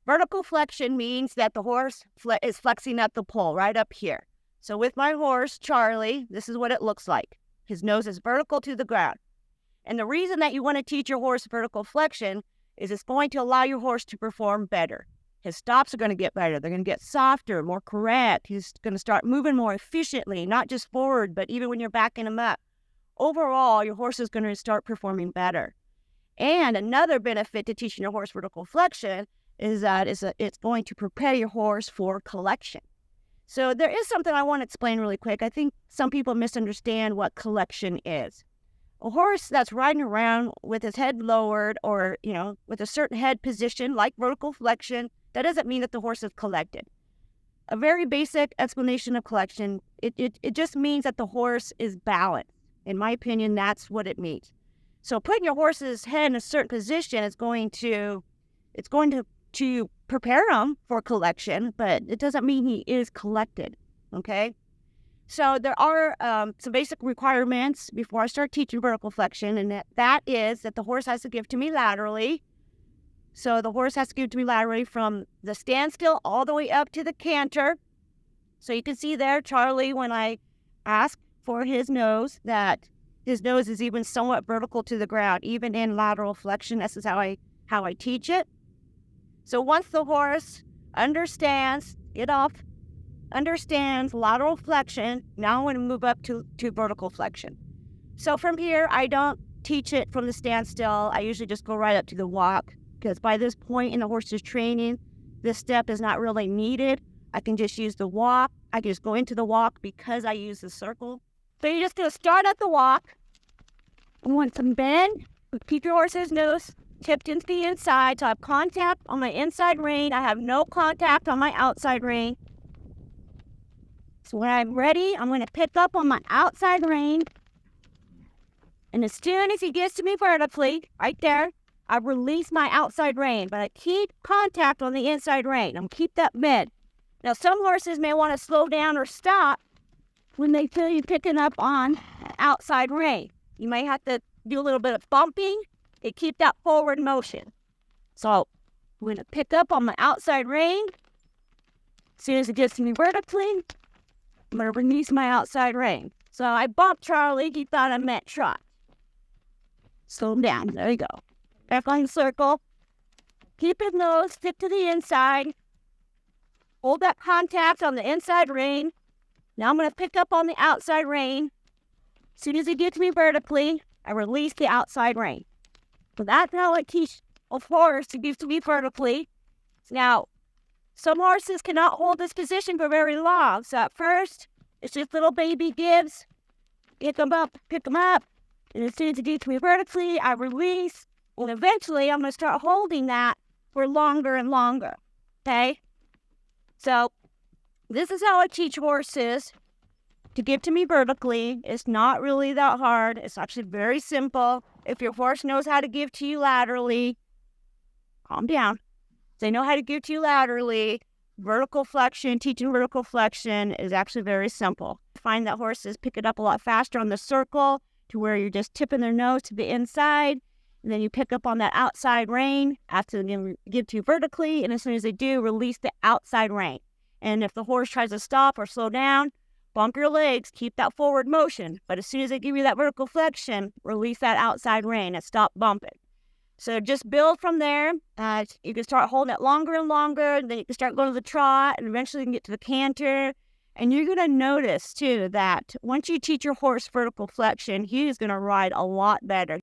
Vertical flexion means that the horse is flexing at the pole right up here. So with my horse, Charlie, this is what it looks like. His nose is vertical to the ground. And the reason that you want to teach your horse vertical flexion is it's going to allow your horse to perform better. His stops are going to get better. They're going to get softer, more correct. He's going to start moving more efficiently, not just forward, but even when you're backing him up. Overall, your horse is going to start performing better. And another benefit to teaching your horse vertical flexion is that it's going to prepare your horse for collection. So there is something I want to explain really quick. I think some people misunderstand what collection is. A horse that's riding around with his head lowered or, with a certain head position like vertical flexion, that doesn't mean that the horse is collected. A very basic explanation of collection, it just means that the horse is balanced. In my opinion, that's what it means. So putting your horse's head in a certain position is going to prepare him for collection, but it doesn't mean he is collected, okay? So there are some basic requirements before I start teaching vertical flexion, and that is that the horse has to give to me laterally. So the horse has to give to me laterally from the standstill all the way up to the canter. So you can see there, Charlie, when I ask for his nose, that his nose is even somewhat vertical to the ground, even in lateral flexion. This is how I teach it. So once the horse understands lateral flexion, now I'm going to move up to vertical flexion. So from here, I don't teach it from the standstill. I usually just go right up to the walk, because by this point in the horse's training, this step is not really needed. I can just use the walk. I can just go into the walk because I use the circle. So you're just going to start at the walk. I want some bend. Keep your horse's nose tipped into the inside. So I have contact on my inside rein. I have no contact on my outside rein. So when I'm ready, I'm going to pick up on my outside rein. And as soon as he gets to me vertically, right there, I release my outside rein. But I keep contact on the inside rein. I'm keep that bend. Now, some horses may want to slow down or stop when they feel you picking up on outside rein. You may have to do a little bit of bumping and keep that forward motion. So I'm going to pick up on my outside rein. As soon as it gets to me vertically, I'm going to release my outside rein. So I bumped Charlie. He thought I meant trot. Slow him down. There you go. Back on the circle. Keep his nose, stick to the inside. Hold that contact on the inside rein. Now I'm going to pick up on the outside rein. As soon as he gets me vertically, I release the outside rein. So that's how I teach a horse to give to me vertically. Now, some horses cannot hold this position for very long. So at first, it's just little baby gives. Pick them up. And as soon as it gets me vertically, I release. And eventually, I'm going to start holding that for longer and longer. Okay? So this is how I teach horses to give to me vertically. It's not really that hard. It's actually very simple. If your horse knows how to give to you laterally, calm down. If they know how to give to you laterally, teaching vertical flexion is actually very simple. I find that horses pick it up a lot faster on the circle to where you're just tipping their nose to the inside. And then you pick up on that outside rein after they give to you vertically. And as soon as they do, release the outside rein. And if the horse tries to stop or slow down, bump your legs, keep that forward motion. But as soon as they give you that vertical flexion, release that outside rein and stop bumping. So just build from there. You can start holding it longer and longer. Then you can start going to the trot, and eventually you can get to the canter. And you're going to notice, too, that once you teach your horse vertical flexion, he is going to ride a lot better.